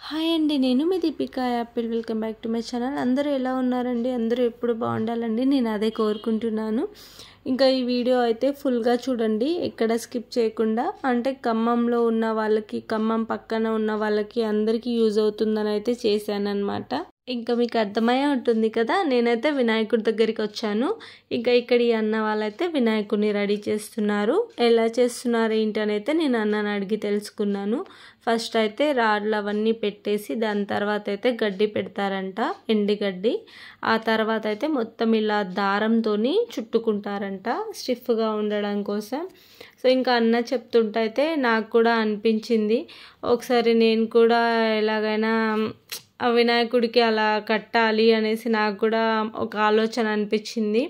Hi అండి, నేను మీ Deepika Apple. Welcome back to my channel. అందరూ ఎలా ఉన్నారండి? అందరూ ఎప్పుడు బాగుండాలండి, నేను అదే కోరుకుంటున్నాను. ఇంకా ఈ వీడియో అయితే ఫుల్గా చూడండి, ఎక్కడ స్కిప్ చేయకుండా. అంటే ఖమ్మంలో ఉన్న వాళ్ళకి, ఖమ్మం పక్కన ఉన్న వాళ్ళకి అందరికీ యూజ్ అవుతుందని అయితే చేశాను అనమాట. ఇంకా మీకు అర్థమయ్యే ఉంటుంది కదా, నేనైతే వినాయకుడి దగ్గరికి వచ్చాను. ఇంకా ఇక్కడ ఈ అన్న వాళ్ళైతే వినాయకుడిని రెడీ చేస్తున్నారు. ఎలా చేస్తున్నారు ఏంటి అని అయితే నేను అన్నని అడిగి తెలుసుకున్నాను. ఫస్ట్ అయితే రాడ్లు అవన్నీ పెట్టేసి దాని తర్వాత అయితే గడ్డి పెడతారంట, ఎండి గడ్డి. ఆ తర్వాత అయితే మొత్తం ఇలా దారంతో చుట్టుకుంటారంట స్టిఫ్గా ఉండడం కోసం. సో ఇంకా అన్న చెప్తుంటే అయితే నాకు కూడా అనిపించింది, ఒకసారి నేను కూడా ఎలాగైనా ఆ వినాయకుడికి అలా కట్టాలి అనేసి నాకు కూడా ఒక ఆలోచన అనిపించింది.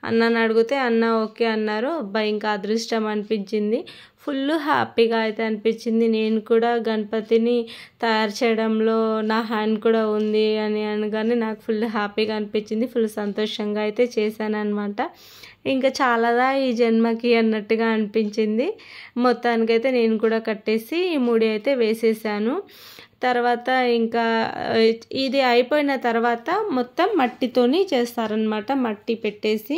అన్నని అడిగితే అన్న ఓకే అన్నారు. అబ్బాయి ఇంకా అదృష్టం అనిపించింది, ఫుల్ హ్యాపీగా అయితే అనిపించింది. నేను కూడా గణపతిని తయారు చేయడంలో నా హ్యాండ్ కూడా ఉంది అని అనగానే నాకు ఫుల్ హ్యాపీగా అనిపించింది, ఫుల్ సంతోషంగా అయితే చేశాను అనమాట. ఇంకా చాలాదా ఈ జన్మకి అన్నట్టుగా అనిపించింది. మొత్తానికైతే నేను కూడా కట్టేసి ముడి అయితే వేసేసాను. తర్వాత ఇంకా ఇది అయిపోయిన తర్వాత మొత్తం మట్టితోని చేస్తారనమాట. మట్టి పెట్టేసి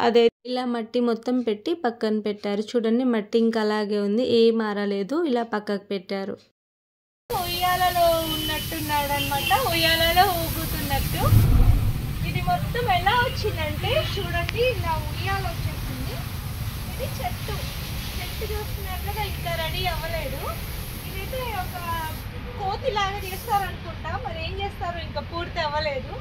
అదే ఇలా మట్టి మొత్తం పెట్టి పక్కన పెట్టారు. చూడండి, మట్టి ఇంకా అలాగే ఉంది, ఏం మారలేదు, ఇలా పక్కకు పెట్టారు. ఉయ్యాలలో ఉన్నట్టున్నాడు అనమాట, ఉయ్యాలలో ఊగుతున్నట్టు. ఇది మొత్తం ఎలా వచ్చిందంటే చూడండి, ఇలా ఉయ్యాల వచ్చేసింది. ఇది చెట్టు చూస్తున్నట్లుగా ఇంకా రెడీ అవ్వలేదు. ఇదైతే ఒక కోతిలాగా చేస్తారనుకుంటా, మరి ఏం చేస్తారో ఇంకా పూర్తి అవ్వలేదు.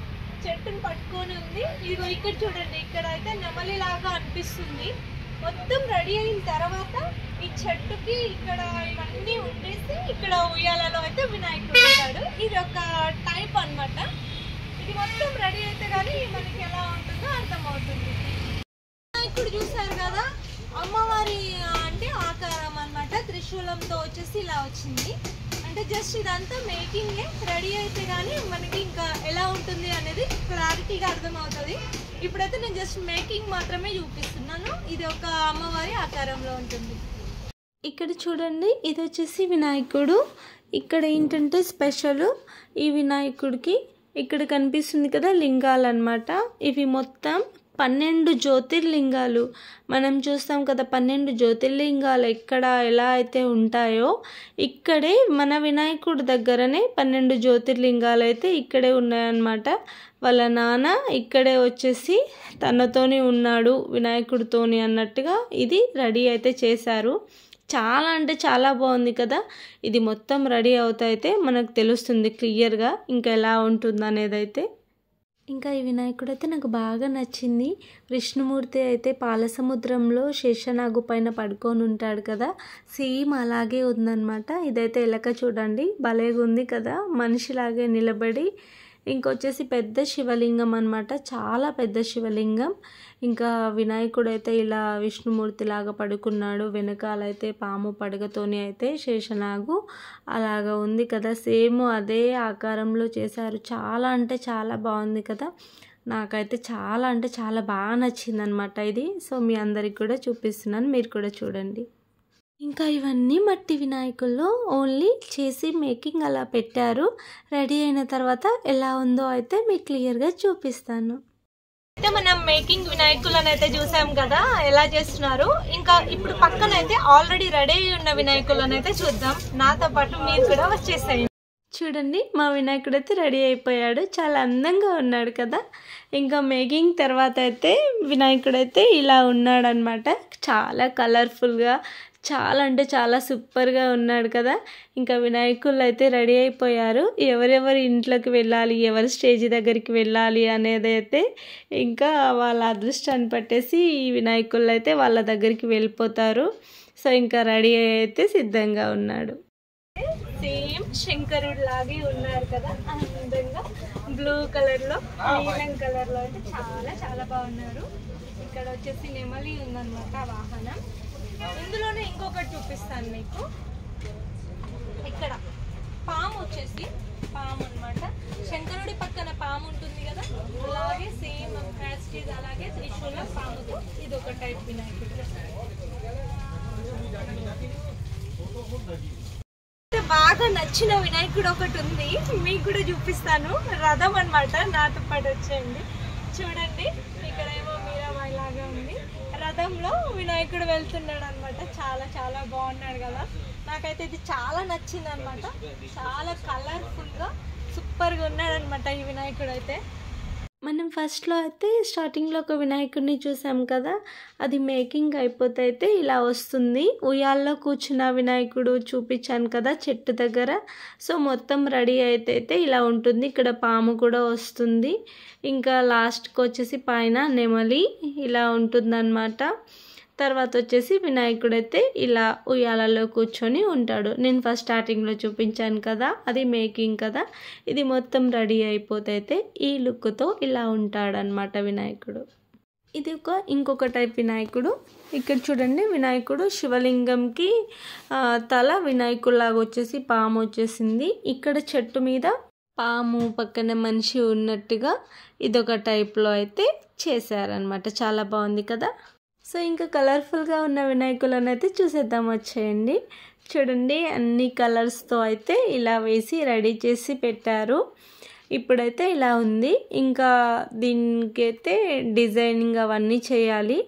చెట్టును పట్టుకొని ఉంది. ఇదిగో ఇక్కడ చూడండి, ఇక్కడ అయితే నెమలిలాగా అనిపిస్తుంది. మొత్తం రెడీ అయిన తర్వాత ఈ చెట్టుకి ఇక్కడ ఇవన్నీ ఉండేసి ఇక్కడ ఉయ్యాలలో అయితే వినాయకుడు ఉంటాడు. ఇది ఒక టైప్ అన్నమాట. ఇది మొత్తం రెడీ అయితే కానీ మనకి ఎలా ఉంటుందో అర్థమవుతుంది. వినాయకుడు చూసారు కదా, అమ్మవారి అంటే ఆకారం అన్నమాట, త్రిశూలంతో వచ్చేసి ఇలా వచ్చింది. అంటే జస్ట్ ఇదంతా మేకింగే, రెడీ అయితే కానీ మనకి ఇంకా ఎలా ఉంటుంది అనేది క్లారిటీగా అర్థమవుతుంది. ఇప్పుడైతే నేను జస్ట్ మేకింగ్ మాత్రమే చూపిస్తున్నాను. ఇది ఒక అమ్మవారి ఆకారంలో ఉంటుంది. ఇక్కడ చూడండి, ఇది వచ్చేసి వినాయకుడు. ఇక్కడ ఏంటంటే స్పెషల్, ఈ వినాయకుడికి ఇక్కడ కనిపిస్తుంది కదా లింగాలు అన్నమాట. ఇవి మొత్తం 12 జ్యోతిర్లింగాలు. మనం చూస్తాం కదా 12 జ్యోతిర్లింగాలు ఎక్కడ ఎలా అయితే ఉంటాయో, ఇక్కడే మన వినాయకుడి దగ్గరనే 12 జ్యోతిర్లింగాలు అయితే ఇక్కడే ఉన్నాయన్నమాట. వాళ్ళ నాన్న ఇక్కడే వచ్చేసి తనతోని ఉన్నాడు వినాయకుడితోని అన్నట్టుగా ఇది రెడీ అయితే చేశారు. చాలా అంటే చాలా బాగుంది కదా. ఇది మొత్తం రెడీ అవుతాయితే మనకు తెలుస్తుంది క్లియర్గా ఇంకా ఎలా ఉంటుంది అనేది అయితే. ఇంకా ఈ వినాయకుడు అయితే నాకు బాగా నచ్చింది. విష్ణుమూర్తి అయితే పాలసముద్రంలో శేషనాగు పైన పడుకొని ఉంటాడు కదా, సేమ్ అలాగే ఉందన్నమాట. ఇదైతే ఎలక చూడండి, భలేగా ఉంది కదా, మనిషిలాగే నిలబడి. ఇంకొచ్చేసి పెద్ద శివలింగం అన్నమాట, చాలా పెద్ద శివలింగం. ఇంకా వినాయకుడు అయితే ఇలా విష్ణుమూర్తి లాగా పడుకున్నాడు, వెనకాలైతే పాము పడగతోని అయితే శేషనాగు అలాగా ఉంది కదా, సేమ్ అదే ఆకారంలో చేశారు. చాలా అంటే చాలా బాగుంది కదా, నాకైతే చాలా అంటే చాలా బాగా నచ్చింది అనమాట ఇది. సో మీ అందరికి కూడా చూపిస్తున్నాను, మీరు కూడా చూడండి. ఇంకా ఇవన్నీ మట్టి వినాయకుల్లో ఓన్లీ చేసి మేకింగ్ అలా పెట్టారు. రెడీ అయిన తర్వాత ఎలా ఉందో అయితే మీకు క్లియర్గా చూపిస్తాను. అయితే మనం మేకింగ్ వినాయకులను అయితే చూసాం కదా ఎలా చేస్తున్నారు. ఇంకా ఇప్పుడు పక్కన అయితే ఆల్రెడీ రెడీ అయి ఉన్న వినాయకులను అయితే చూద్దాం. నాతో పాటు మీరు కూడా వచ్చేసాయి. చూడండి, మా వినాయకుడు అయితే రెడీ అయిపోయాడు, చాలా అందంగా ఉన్నాడు కదా. ఇంకా మేకింగ్ తర్వాత అయితే వినాయకుడు అయితే ఇలా ఉన్నాడనమాట, చాలా కలర్ఫుల్గా, చాలా అంటే చాలా సూపర్గా ఉన్నాడు కదా. ఇంకా వినాయకులు అయితే రెడీ అయిపోయారు. ఎవరెవరి ఇంట్లోకి వెళ్ళాలి, ఎవరి స్టేజ్ దగ్గరికి వెళ్ళాలి అనేది అయితే ఇంకా వాళ్ళ అదృష్టాన్ని పట్టేసి ఈ వినాయకులు అయితే వాళ్ళ దగ్గరికి వెళ్ళిపోతారు. సో ఇంకా రెడీ అయితే సిద్ధంగా ఉన్నాడు. సేమ్ శంకరుడు లాగే ఉన్నారు కదా, అందంగా బ్లూ కలర్లో, నీలం కలర్లో అయితే చాలా చాలా బాగున్నారు. ఇక్కడ వచ్చేసి నెమలి ఉందన్నమాట వాహనం. ఇందులోనే ఇంకొకటి చూపిస్తాను మీకు. ఇక్కడ పాము వచ్చేసి పాము అన్నమాట, శంకరుడి పక్కన పాము ఉంటుంది కదా, అలాగే సేమ్ యాస్టీజ్ అలాగే త్రిశూలం పాముతో ఇది ఒక టైప్ వినాయకుడు. బాగా నచ్చిన వినాయకుడు ఒకటి ఉంది, మీకు కూడా చూపిస్తాను. రథం అన్నమాట, నాతో పాటు వచ్చేయండి. చూడండి ఇక్కడేమో మీరాబాయి లాగా ఉంది, రథంలో వినాయకుడు వెళ్తున్నాడు అనమాట. చాలా చాలా బాగున్నాడు కదా, నాకైతే ఇది చాలా నచ్చింది అనమాట. చాలా కలర్ఫుల్గా సూపర్గా ఉన్నాడు అనమాట ఈ వినాయకుడు అయితే. మనం ఫస్ట్లో అయితే స్టార్టింగ్లో ఒక వినాయకుడిని చూసాం కదా, అది మేకింగ్ అయిపోతే అయితే ఇలా వస్తుంది. ఉయ్యాల్లో కూర్చున్న వినాయకుడు చూపించాను కదా చెట్టు దగ్గర. సో మొత్తం రెడీ అయితే ఇలా ఉంటుంది. ఇక్కడ పాము కూడా వస్తుంది. ఇంకా లాస్ట్కి వచ్చేసి పైన నెమలి ఇలా ఉంటుందన్నమాట. తర్వాత వచ్చేసి వినాయకుడు అయితే ఇలా ఉయ్యాలలో కూర్చొని ఉంటాడు. నేను ఫస్ట్ స్టార్టింగ్లో చూపించాను కదా, అది మేకింగ్ కదా. ఇది మొత్తం రెడీ అయిపోతే అయితే ఈ లుక్తో ఇలా ఉంటాడనమాట వినాయకుడు. ఇది ఇంకొక టైప్ వినాయకుడు. ఇక్కడ చూడండి, వినాయకుడు శివలింగంకి తల వినాయకుడిలాగా వచ్చేసి పాము వచ్చేసింది. ఇక్కడ చెట్టు మీద పాము పక్కన మనిషి ఉన్నట్టుగా ఇదొక టైప్లో అయితే చేశారనమాట. చాలా బాగుంది కదా. సో ఇంకా కలర్ఫుల్గా ఉన్న వినాయకులను అయితే చూసేద్దాం, వచ్చేయండి. చూడండి అన్ని కలర్స్తో అయితే ఇలా వేసి రెడీ చేసి పెట్టారు. ఇప్పుడైతే ఇలా ఉంది. ఇంకా దీనికైతే డిజైనింగ్ అవన్నీ చేయాలి.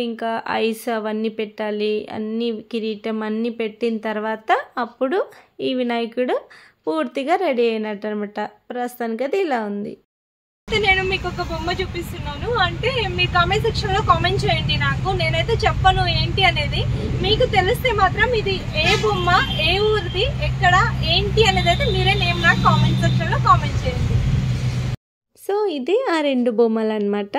ఇంకా ఐస్ అవన్నీ పెట్టాలి, అన్ని కిరీటం అన్నీ పెట్టిన తర్వాత అప్పుడు ఈ వినాయకుడు పూర్తిగా రెడీ అయినట్టు అనమాట. ప్రస్తుతానికైతే ఇలా ఉంది. నేను మీకు ఒక బొమ్మ చూపిస్తున్నాను, అంటే మీ కామెంట్ సెక్షన్ లో కామెంట్ చేయండి. నాకు నేనైతే చెప్పను ఏంటి అనేది, మీకు తెలిస్తే మాత్రం ఇది ఏ బొమ్మ, ఏ ఊరిది, ఎక్కడ, ఏంటి అనేది అయితే మీరే నేమ్ నాకు కామెంట్ సెక్షన్ లో కామెంట్ చేయండి. సో ఇది ఆ రెండు బొమ్మలు అనమాట.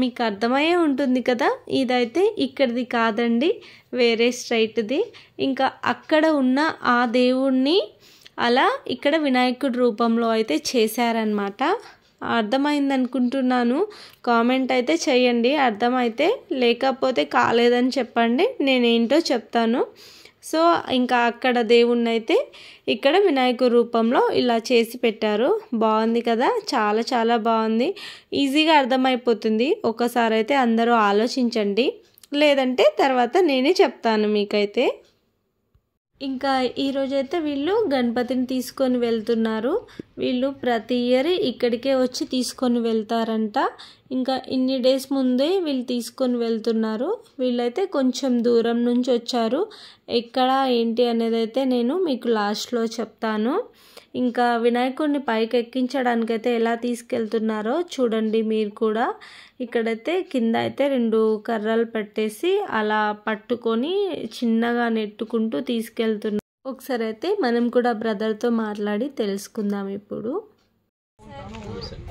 మీకు అర్థమయ్యే ఉంటుంది కదా. ఇదైతే ఇక్కడిది కాదండి, వేరే స్ట్రైట్ది. ఇంకా అక్కడ ఉన్న ఆ దేవుణ్ణి అలా ఇక్కడ వినాయకుడి రూపంలో అయితే చేశారనమాట. అర్థమైంది అనుకుంటున్నాను. కామెంట్ అయితే చేయండి అర్థమైతే, లేకపోతే కాలేదని చెప్పండి, నేనేంటో చెప్తాను. సో ఇంకా అక్కడ దేవుణ్ణి అయితే ఇక్కడ వినాయకుడి రూపంలో ఇలా చేసి పెట్టారు. బాగుంది కదా, చాలా చాలా బాగుంది. ఈజీగా అర్థమైపోతుంది. ఒకసారి అయితే అందరూ ఆలోచించండి, లేదంటే తర్వాత నేనే చెప్తాను మీకైతే. ఇంకా ఈరోజైతే వీళ్ళు గణపతిని తీసుకొని వెళ్తున్నారు. వీళ్ళు ప్రతి ఇయర్ ఇక్కడికే వచ్చి తీసుకొని వెళ్తారంట. ఇంకా ఇన్ని డేస్ ముందే వీళ్ళు తీసుకొని వెళ్తున్నారు. వీళ్ళైతే కొంచెం దూరం నుంచి వచ్చారు. ఎక్కడ ఏంటి అనేది అయితే నేను మీకు లాస్ట్లో చెప్తాను. ఇంకా వినాయకుడిని పైకి ఎక్కించడానికైతే ఎలా తీసుకెళ్తున్నారో చూడండి మీరు కూడా. ఇక్కడైతే కింద అయితే 2 కర్రలు పెట్టేసి అలా పట్టుకొని చిన్నగా నెట్టుకుంటూ తీసుకెళ్తున్నారు. ఒకసారి అయితే మనం కూడా బ్రదర్తో మాట్లాడి తెలుసుకుందాం ఇప్పుడు.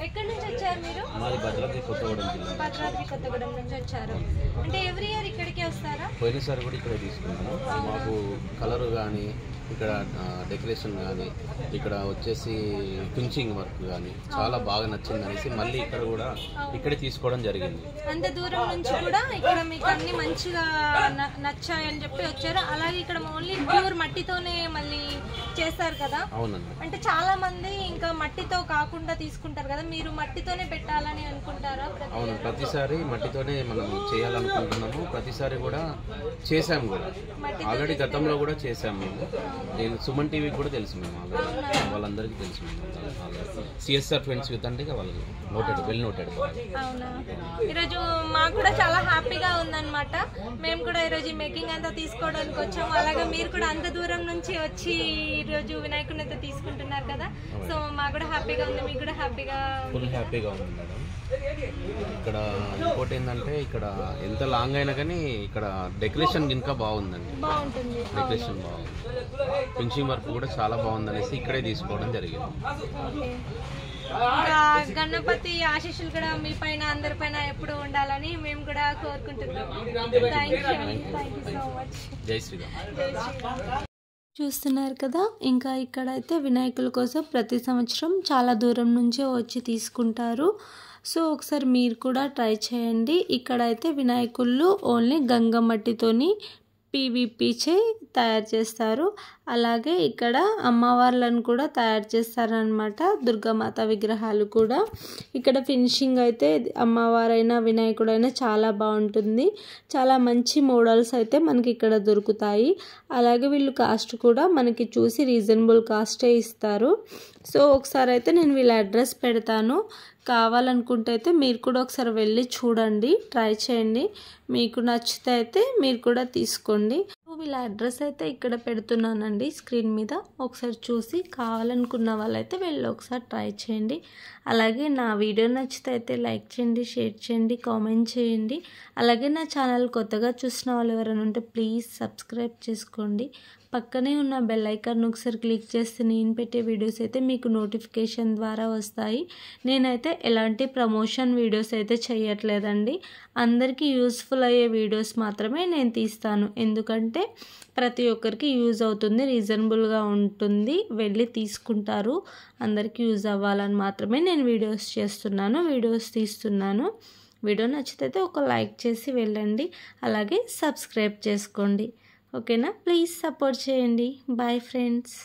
ఎక్కడి నుంచి వచ్చారు మీరు? భద్రాద్రి కొత్తగూడెం జిల్లా. భద్రాద్రి కొత్తగూడెం నుంచి వచ్చారు అంటే ఎవ్రీ ఇయర్ ఇక్కడికే వస్తారా? పోయినసారి కూడా ఇక్కడే తీసుకున్నాము. మాకు కలర్ కానీ, ఇక్కడ డెకరేషన్ కానీ, ఇక్కడ వచ్చేసి ఫినిషింగ్ వర్క్ కానీ చాలా బాగా నచ్చింది అనేసి మళ్ళీ ఇక్కడ కూడా ఇక్కడే తీసుకోవడం జరిగింది. అంత దూరం నుంచి కూడా ఇక్కడ మీకు అన్ని మంచిగా నచ్చాయని చెప్పి వచ్చారు. అలాగే ఇక్కడ ఓన్లీ ప్యూర్ మట్టితోనే మళ్ళీ చేస్తారు కదా. అవునండి. అంటే చాలా మంది ఇంకా మట్టితో కాకుండా తీసుకుంటారు కదా, మీరు మట్టితోనే పెట్టాలని అనుకుంటారా? అవును, ప్రతిసారి మట్టితోనే మనం చేయాలనుకుంటున్నాము. ప్రతిసారి కూడా చేసాము కూడా, ఆల్రెడీ గతంలో కూడా చేసాము మేము. నేను సుమన్ టీవీకి కూడా తెలుసు మేము, ఆల్రెడీ వాళ్ళందరికీ తెలుసు మేము. సిఎస్ఆర్ ఫ్రెండ్స్ విత్ అంటే వాళ్ళకి వెల్ నోటెడ్. అవునా, ఈరోజు మాకు కూడా చాలా హ్యాపీగా ఉందన్నమాట. మేము కూడా ఈరోజు మేకింగ్ అంతా తీసుకోవడానికి వచ్చాము. అలాగే మీరు కూడా అంత దూరం నుంచి వచ్చి ఈరోజు వినాయకుడిని అయితే తీసుకుంటున్నారు కదా. సో మాకు కూడా హ్యాపీగా ఉంది, మీకు కూడా ఫుల్ హ్యాపీగా ఉంది మేడం. ఇక్కడ ఇంకోటి ఏంటంటే, ఇక్కడ ఎంత లాంగ్ అయినా కానీ ఇక్కడ డెకరేషన్ ఇంకా బాగుందండి. బాగుంటుంది, డెకరేషన్ బాగుంది. ఫినిషింగ్ వర్క్ కూడా చాలా బాగుంది అనేసి ఇక్కడే తీసుకోవడం జరిగింది. గణపతి ఆశీస్సులు కూడా మీ పైన అందరిపైన ఎప్పుడు ఉండాలని మేము కూడా కోరుకుంటున్నాము. Thank you so much. జై శ్రీరామ్. చూస్తున్నారు కదా, ఇంకా ఇక్కడైతే వినాయకుల కోసం ప్రతి సంవత్సరం చాలా దూరం నుంచే వచ్చి తీసుకుంటారు. సో ఒకసారి మీరు కూడా ట్రై చేయండి. ఇక్కడైతే వినాయకుళ్ళు ఓన్లీ గంగమట్టితోని పీవీపీచే తయారు చేస్తారు. అలాగే ఇక్కడ అమ్మవార్లను కూడా తయారు చేస్తారనమాట, దుర్గామాత విగ్రహాలు కూడా. ఇక్కడ ఫినిషింగ్ అయితే అమ్మవారైనా వినాయకుడైనా చాలా బాగుంటుంది. చాలా మంచి మోడల్స్ అయితే మనకి ఇక్కడ దొరుకుతాయి. అలాగే వీళ్ళు కాస్ట్ కూడా మనకి చూసి రీజనబుల్ కాస్టే ఇస్తారు. సో ఒకసారి అయితే నేను వీళ్ళ అడ్రస్ పెడతాను, కావాలనుకుంటే అయితే మీరు కూడా ఒకసారి వెళ్ళి చూడండి, ట్రై చేయండి. మీకు నచ్చితే అయితే మీరు కూడా తీసుకోండి. వీళ్ళ అడ్రస్ అయితే ఇక్కడ పెడుతున్నానండి స్క్రీన్ మీద, ఒకసారి చూసి కావాలనుకున్న వాళ్ళైతే వెళ్ళి ఒకసారి ట్రై చేయండి. అలాగే నా వీడియో నచ్చితే అయితే లైక్ చేయండి, షేర్ చేయండి, కామెంట్ చేయండి. అలాగే నా ఛానల్ కొత్తగా చూసిన వాళ్ళు ఎవరైనా ఉంటే ప్లీజ్ సబ్స్క్రైబ్ చేసుకోండి. పక్కనే ఉన్న బెల్ ఐకాన్ ఒకసారి క్లిక్ చేస్తే నేను పెట్టే వీడియోస్ అయితే మీకు నోటిఫికేషన్ ద్వారా వస్తాయి. నేనైతే ఎలాంటి ప్రమోషన్ వీడియోస్ అయితే చేయట్లేదండి, అందరికీ యూస్ఫుల్ అయ్యే వీడియోస్ మాత్రమే నేను తీస్తాను. ఎందుకంటే ప్రతి ఒక్కరికి యూజ్ అవుతుంది, రీజనబుల్గా ఉంటుంది, వెళ్ళి తీసుకుంటారు. అందరికీ యూజ్ అవ్వాలని మాత్రమే నేను వీడియోస్ తీస్తున్నాను. వీడియో నచ్చితే ఒక లైక్ చేసి వెళ్ళండి, అలాగే సబ్స్క్రైబ్ చేసుకోండి. ఓకేనా, ప్లీజ్ సపోర్ట్ చేయండి. Bye friends.